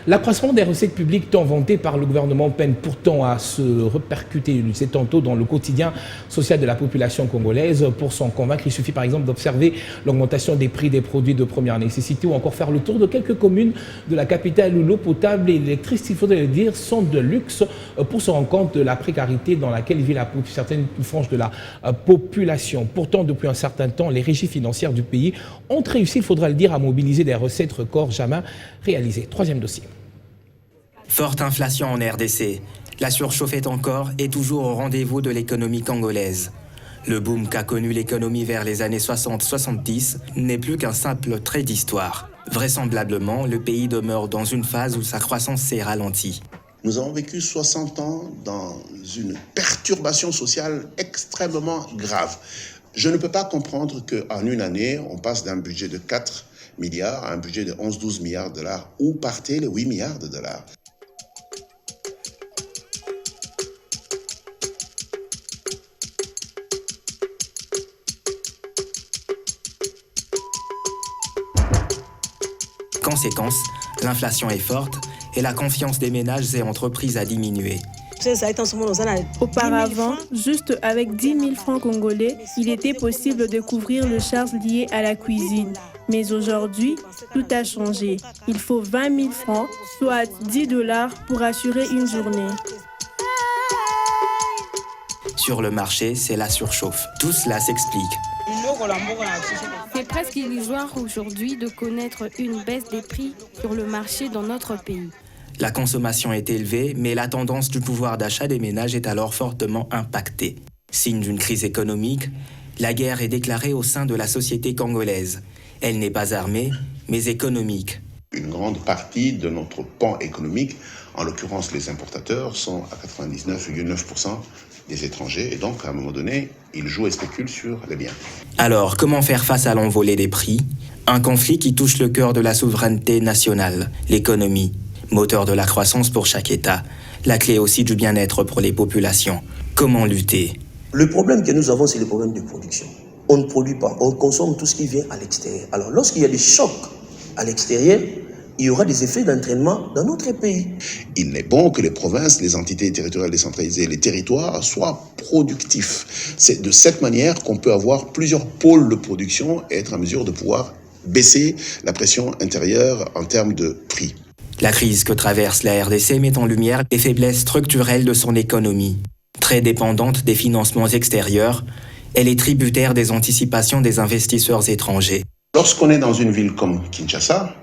L'accroissement des recettes publiques tant vanté par le gouvernement peine pourtant à se répercuter, c'est tantôt dans le quotidien social de la population congolaise. Pour s'en convaincre, il suffit par exemple d'observer l'augmentation des prix des produits de première nécessité ou encore faire le tour de quelques communes de la capitale où l'eau potable et l'électricité, il faudrait le dire, sont de luxe pour se rendre compte de la précarité dans laquelle vit certaines franges de la population. Pourtant, depuis un certain temps, les régies financières du pays ont réussi, il faudra le dire, à mobiliser des recettes records jamais réalisées. Troisième dossier. Forte inflation en RDC. La surchauffe est encore et toujours au rendez-vous de l'économie congolaise. Le boom qu'a connu l'économie vers les années 60-70 n'est plus qu'un simple trait d'histoire. Vraisemblablement, le pays demeure dans une phase où sa croissance s'est ralentie. Nous avons vécu 60 ans dans une perturbation sociale extrêmement grave. Je ne peux pas comprendre qu'en une année, on passe d'un budget de 4 milliards à un budget de 11-12 milliards de dollars. Où partaient les 8 milliards de dollars ? Conséquence, l'inflation est forte et la confiance des ménages et entreprises a diminué. Auparavant, juste avec 10 000 francs congolais, il était possible de couvrir le charge lié à la cuisine. Mais aujourd'hui, tout a changé. Il faut 20 000 francs, soit 10 $ pour assurer une journée. Sur le marché, c'est la surchauffe. Tout cela s'explique. C'est presque illusoire aujourd'hui de connaître une baisse des prix sur le marché dans notre pays. La consommation est élevée, mais la tendance du pouvoir d'achat des ménages est alors fortement impactée. Signe d'une crise économique, la guerre est déclarée au sein de la société congolaise. Elle n'est pas armée, mais économique. Une grande partie de notre pan économique, en l'occurrence les importateurs, sont à 99,9% des étrangers. Et donc, à un moment donné, ils jouent et spéculent sur les biens. Alors, comment faire face à l'envolée des prix ? Un conflit qui touche le cœur de la souveraineté nationale, l'économie. Moteur de la croissance pour chaque État, la clé aussi du bien-être pour les populations. Comment lutter ? Le problème que nous avons, c'est le problème de production. On ne produit pas, on consomme tout ce qui vient à l'extérieur. Alors, lorsqu'il y a des chocs à l'extérieur, il y aura des effets d'entraînement dans notre pays. Il est bon que les provinces, les entités territoriales décentralisées, les territoires soient productifs. C'est de cette manière qu'on peut avoir plusieurs pôles de production et être en mesure de pouvoir baisser la pression intérieure en termes de prix. La crise que traverse la RDC met en lumière les faiblesses structurelles de son économie. Très dépendante des financements extérieurs, elle est tributaire des anticipations des investisseurs étrangers. Lorsqu'on est dans une ville comme Kinshasa,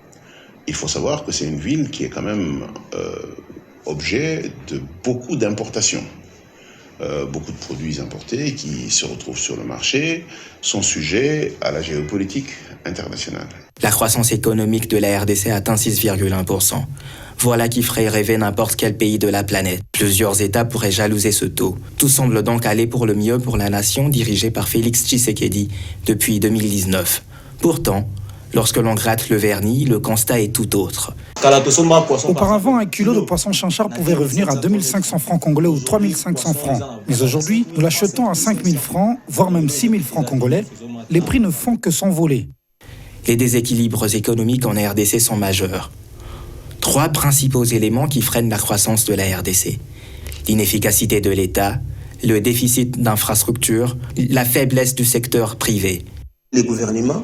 il faut savoir que c'est une ville qui est quand même objet de beaucoup d'importations. Beaucoup de produits importés qui se retrouvent sur le marché sont sujets à la géopolitique internationale. La croissance économique de la RDC atteint 6,1%. Voilà qui ferait rêver n'importe quel pays de la planète. Plusieurs États pourraient jalouser ce taux. Tout semble donc aller pour le mieux pour la nation dirigée par Félix Tshisekedi depuis 2019. Pourtant, lorsque l'on gratte le vernis, le constat est tout autre. Auparavant, un kilo de poisson chinchard pouvait revenir à 2500 francs congolais ou 3500 francs. Mais aujourd'hui, nous l'achetons à 5000 francs, voire même 6000 francs congolais. Les prix ne font que s'envoler. Les déséquilibres économiques en RDC sont majeurs. 3 principaux éléments qui freinent la croissance de la RDC. L'inefficacité de l'État, le déficit d'infrastructures, la faiblesse du secteur privé. Les gouvernements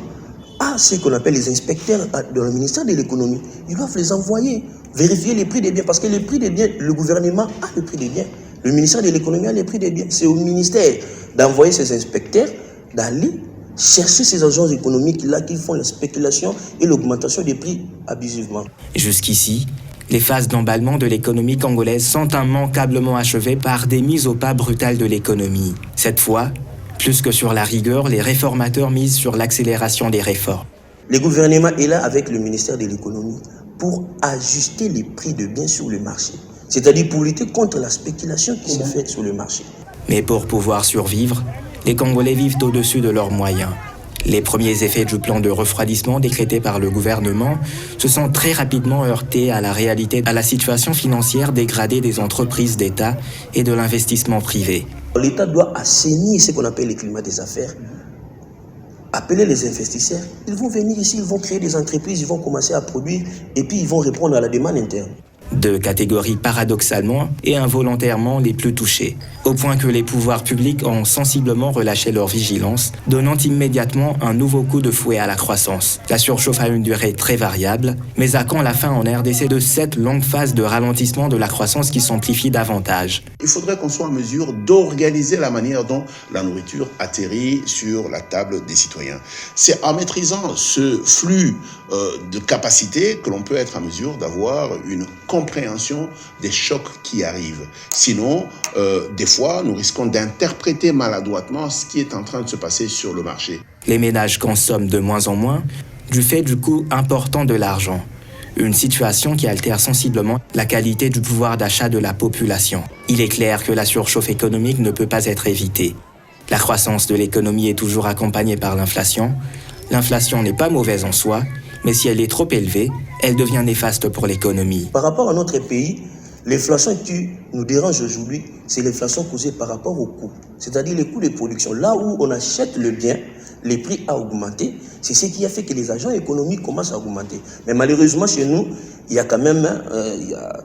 ont ce qu'on appelle les inspecteurs dans le ministère de l'économie. Ils doivent les envoyer, vérifier les prix des biens. Parce que les prix des biens, le gouvernement a le prix des biens. Le ministère de l'économie a les prix des biens. C'est au ministère d'envoyer ces inspecteurs, d'aller chercher ces agents économiques-là qui font la spéculation et l'augmentation des prix abusivement. Jusqu'ici, les phases d'emballement de l'économie congolaise sont immanquablement achevées par des mises au pas brutales de l'économie. Cette fois, plus que sur la rigueur, les réformateurs misent sur l'accélération des réformes. Le gouvernement est là avec le ministère de l'économie pour ajuster les prix de biens sur le marché. C'est-à-dire pour lutter contre la spéculation qui se fait sur le marché. Mais pour pouvoir survivre, les Congolais vivent au-dessus de leurs moyens. Les premiers effets du plan de refroidissement décrété par le gouvernement se sont très rapidement heurtés à la réalité, à la situation financière dégradée des entreprises d'État et de l'investissement privé. L'État doit assainir ce qu'on appelle le climat des affaires appeler les investisseurs, ils vont venir ici, ils vont créer des entreprises, ils vont commencer à produire et puis ils vont répondre à la demande interne. Deux catégories paradoxalement et involontairement les plus touchées, au point que les pouvoirs publics ont sensiblement relâché leur vigilance, donnant immédiatement un nouveau coup de fouet à la croissance. La surchauffe a une durée très variable, mais à quand la fin en RDC de cette longue phase de ralentissement de la croissance qui s'amplifie davantage? Il faudrait qu'on soit en mesure d'organiser la manière dont la nourriture atterrit sur la table des citoyens. C'est en maîtrisant ce flux de capacité que l'on peut être en mesure d'avoir une compréhension des chocs qui arrivent. Sinon, des fois, nous risquons d'interpréter maladroitement ce qui est en train de se passer sur le marché. Les ménages consomment de moins en moins du fait du coût important de l'argent. Une situation qui altère sensiblement la qualité du pouvoir d'achat de la population. Il est clair que la surchauffe économique ne peut pas être évitée. La croissance de l'économie est toujours accompagnée par l'inflation. L'inflation n'est pas mauvaise en soi, mais si elle est trop élevée, elle devient néfaste pour l'économie. Par rapport à notre pays, l'inflation qui nous dérange aujourd'hui, c'est l'inflation causée par rapport aux coûts. C'est-à-dire les coûts de production. Là où on achète le bien, les prix ont augmenté. C'est ce qui a fait que les agents économiques commencent à augmenter. Mais malheureusement, chez nous, il y a quand même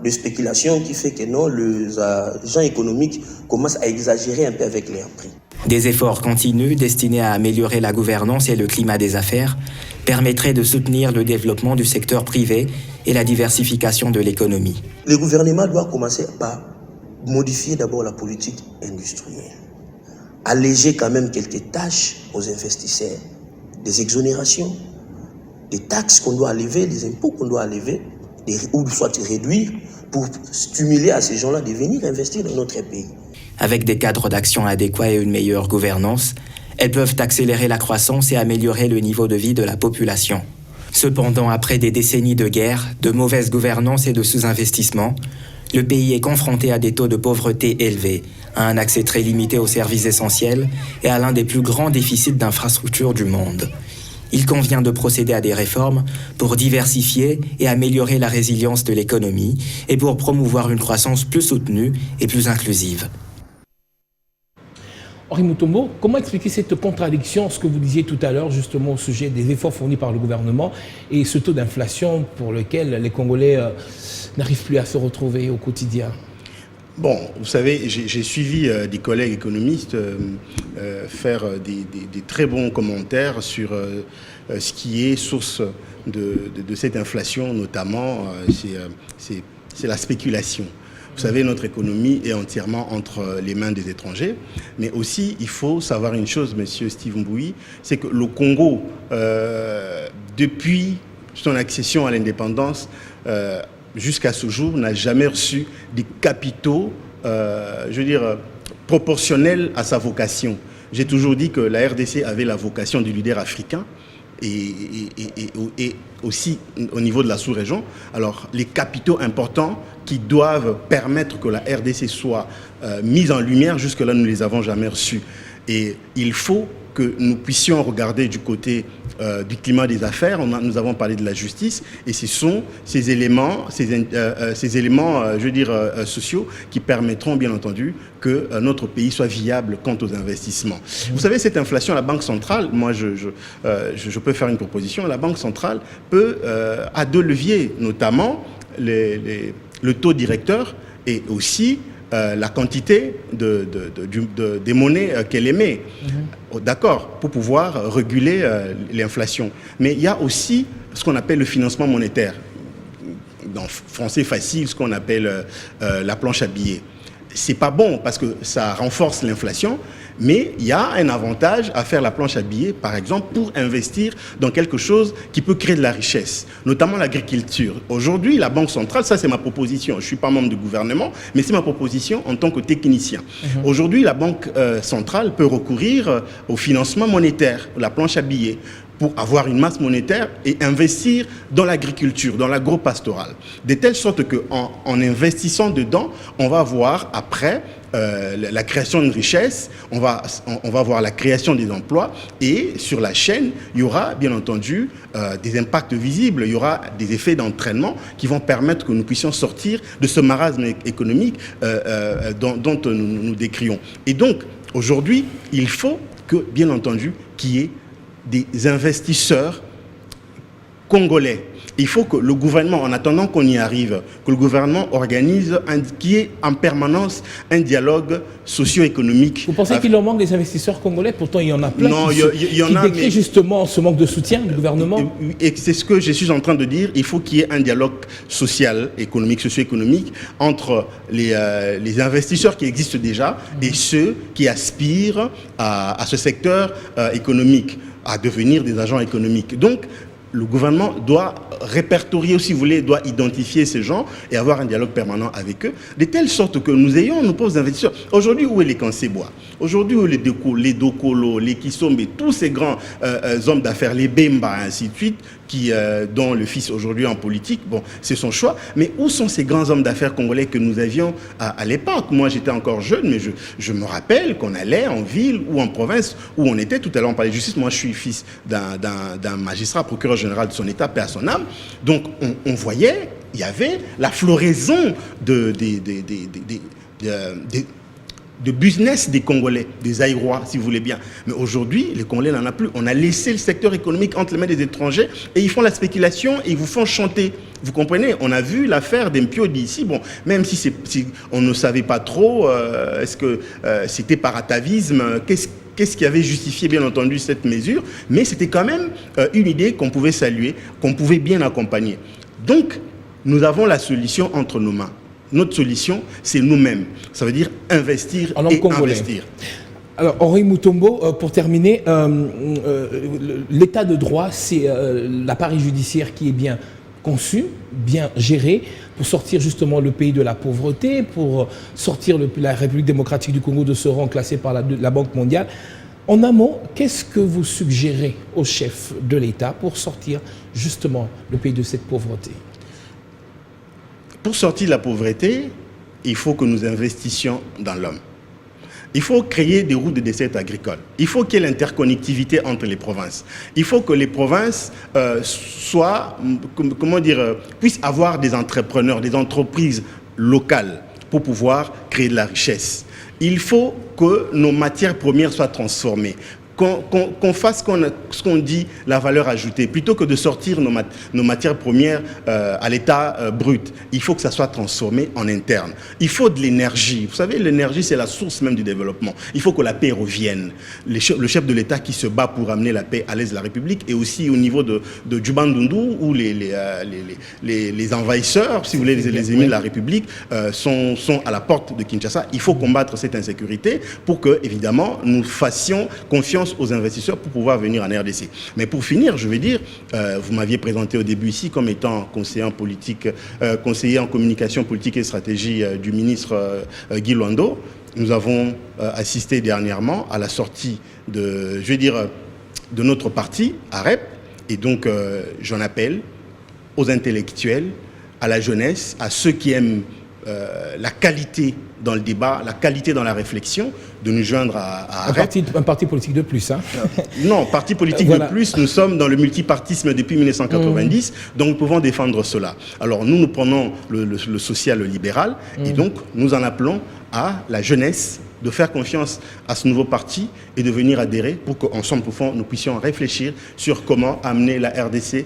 de spéculation qui fait que non, les agents économiques commencent à exagérer un peu avec leurs prix. Des efforts continus destinés à améliorer la gouvernance et le climat des affaires permettraient de soutenir le développement du secteur privé et la diversification de l'économie. Le gouvernement doit commencer par modifier d'abord la politique industrielle, alléger quand même quelques tâches aux investisseurs, des exonérations, des taxes qu'on doit enlever, des impôts qu'on doit enlever, ou soit réduire pour stimuler à ces gens-là de venir investir dans notre pays. Avec des cadres d'action adéquats et une meilleure gouvernance, elles peuvent accélérer la croissance et améliorer le niveau de vie de la population. Cependant, après des décennies de guerre, de mauvaise gouvernance et de sous-investissement, le pays est confronté à des taux de pauvreté élevés, à un accès très limité aux services essentiels et à l'un des plus grands déficits d'infrastructures du monde. Il convient de procéder à des réformes pour diversifier et améliorer la résilience de l'économie et pour promouvoir une croissance plus soutenue et plus inclusive. Henri Mutombo, comment expliquer cette contradiction, ce que vous disiez tout à l'heure justement au sujet des efforts fournis par le gouvernement et ce taux d'inflation pour lequel les Congolais n'arrivent plus à se retrouver au quotidien? Bon, vous savez, j'ai suivi des collègues économistes faire des très bons commentaires sur ce qui est source de cette inflation, notamment c'est la spéculation. Vous savez, notre économie est entièrement entre les mains des étrangers. Mais aussi, il faut savoir une chose, monsieur Steve Mbouyi, c'est que le Congo, depuis son accession à l'indépendance, jusqu'à ce jour, n'a jamais reçu des capitaux, proportionnels à sa vocation. J'ai toujours dit que la RDC avait la vocation du leader africain. Et aussi au niveau de la sous-région. Alors, les capitaux importants qui doivent permettre que la RDC soit mise en lumière, jusque-là, nous ne les avons jamais reçus. Et il faut que nous puissions regarder du côté du climat des affaires. Nous avons parlé de la justice et ce sont ces éléments, sociaux qui permettront bien entendu que notre pays soit viable quant aux investissements. Vous savez, cette inflation, la Banque centrale, moi je peux faire une proposition, la Banque centrale a deux leviers, notamment le taux directeur et aussi la quantité des monnaies qu'elle émet. D'accord, pour pouvoir réguler l'inflation. Mais il y a aussi ce qu'on appelle le financement monétaire. Dans français facile, ce qu'on appelle la planche à billets. C'est pas bon parce que ça renforce l'inflation, mais il y a un avantage à faire la planche à billets, par exemple, pour investir dans quelque chose qui peut créer de la richesse, notamment l'agriculture. Aujourd'hui, la Banque centrale, ça c'est ma proposition, je ne suis pas membre du gouvernement, mais c'est ma proposition en tant que technicien. Aujourd'hui, la Banque centrale peut recourir au financement monétaire, la planche à billets, pour avoir une masse monétaire et investir dans l'agriculture, dans l'agro-pastoral. De telle sorte qu'en investissant dedans, on va voir après la création de richesse, on va voir la création des emplois et sur la chaîne, il y aura bien entendu des impacts visibles, il y aura des effets d'entraînement qui vont permettre que nous puissions sortir de ce marasme économique dont nous décrions. Et donc, aujourd'hui, il faut que, bien entendu, qu'il y ait des investisseurs congolais. Il faut que le gouvernement, en attendant qu'on y arrive, que le gouvernement organise, qu'il y ait en permanence un dialogue socio-économique. Vous pensez qu'il en manque des investisseurs congolais? Pourtant, il y en a plein qui décrit justement ce manque de soutien du gouvernement. Et c'est ce que je suis en train de dire. Il faut qu'il y ait un dialogue social, économique, socio-économique entre les investisseurs qui existent déjà et ceux qui aspirent à ce secteur économique, à devenir des agents économiques. Donc, le gouvernement doit répertorier, si vous voulez, doit identifier ces gens et avoir un dialogue permanent avec eux, de telle sorte que nous ayons nos pauvres investisseurs. Aujourd'hui, où est les Kansebois? Aujourd'hui, où les Dokolo, les Kisombe, tous ces grands hommes d'affaires, les Bemba, ainsi de suite, dont le fils aujourd'hui en politique, bon, c'est son choix, mais où sont ces grands hommes d'affaires congolais que nous avions à l'époque? Moi, j'étais encore jeune, mais je me rappelle qu'on allait en ville ou en province, où on était, tout à l'heure on parlait de justice, moi je suis fils d'un magistrat, procureur général de son état, paix à son âme, donc on voyait, il y avait la floraison de business des Congolais, des Aïrois, si vous voulez bien. Mais aujourd'hui, les Congolais n'en ont plus. On a laissé le secteur économique entre les mains des étrangers et ils font la spéculation et ils vous font chanter. Vous comprenez? On a vu l'affaire d'Empio d'ici. Bon, même si on ne savait pas trop, est-ce que c'était par atavisme, qu'est-ce qui avait justifié, bien entendu, cette mesure? Mais c'était quand même une idée qu'on pouvait saluer, qu'on pouvait bien accompagner. Donc, nous avons la solution entre nos mains. Notre solution, c'est nous-mêmes. Ça veut dire investir et investir. Alors, Henri Mutombo, pour terminer, l'état de droit, c'est l'appareil judiciaire qui est bien conçu, bien géré, pour sortir justement le pays de la pauvreté, pour sortir la République démocratique du Congo de ce rang classé par la Banque mondiale. En amont, qu'est-ce que vous suggérez au chef de l'État pour sortir justement le pays de cette pauvreté? Pour sortir de la pauvreté, il faut que nous investissions dans l'homme. Il faut créer des routes de dessert agricoles. Il faut qu'il y ait l'interconnectivité entre les provinces. Il faut que les provinces puissent avoir des entrepreneurs, des entreprises locales pour pouvoir créer de la richesse. Il faut que nos matières premières soient transformées. Qu'on fasse ce qu'on dit la valeur ajoutée, plutôt que de sortir nos matières premières à l'état brut. Il faut que ça soit transformé en interne. Il faut de l'énergie. Vous savez, l'énergie, c'est la source même du développement. Il faut que la paix revienne. Le chef de l'État qui se bat pour amener la paix à l'est de la République, et aussi au niveau de Djubandundu, où les envahisseurs, si vous voulez, les ennemis de la République, sont à la porte de Kinshasa. Il faut combattre cette insécurité pour que, évidemment, nous fassions confiance aux investisseurs pour pouvoir venir en RDC. Mais pour finir, je vais dire, vous m'aviez présenté au début ici comme étant conseiller en politique, conseiller en communication politique et stratégie du ministre Guy Luando. Nous avons assisté dernièrement à la sortie de notre parti, AREP, et donc j'en appelle aux intellectuels, à la jeunesse, à ceux qui aiment la qualité dans le débat, la qualité dans la réflexion, de nous joindre à AREP. Un parti politique de plus, hein? Non, parti politique de plus, nous sommes dans le multipartisme depuis 1990, donc nous pouvons défendre cela. Alors nous prenons le social-libéral, et donc nous en appelons à la jeunesse de faire confiance à ce nouveau parti et de venir adhérer pour qu'ensemble nous puissions réfléchir sur comment amener la RDC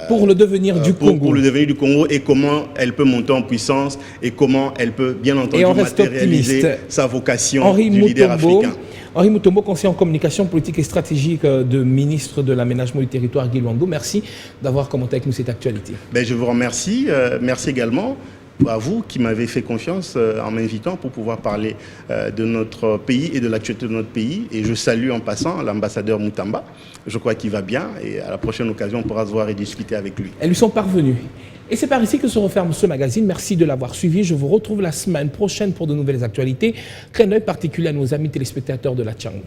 pour le devenir du Congo. Pour le devenir du Congo, et comment elle peut monter en puissance et comment elle peut bien entendu matérialiser sa vocation du leader africain. Henri Mutombo, conseiller en communication politique et stratégique de ministre de l'aménagement du territoire Guy Luando, merci d'avoir commenté avec nous cette actualité. Je vous remercie. Merci également à vous qui m'avez fait confiance en m'invitant pour pouvoir parler de notre pays et de l'actualité de notre pays. Et je salue en passant l'ambassadeur Moutamba. Je crois qu'il va bien, et à la prochaine occasion, on pourra se voir et discuter avec lui. Elles lui sont parvenues. Et c'est par ici que se referme ce magazine. Merci de l'avoir suivi. Je vous retrouve la semaine prochaine pour de nouvelles actualités. Clin d'œil particulier à nos amis téléspectateurs de la Tchangou.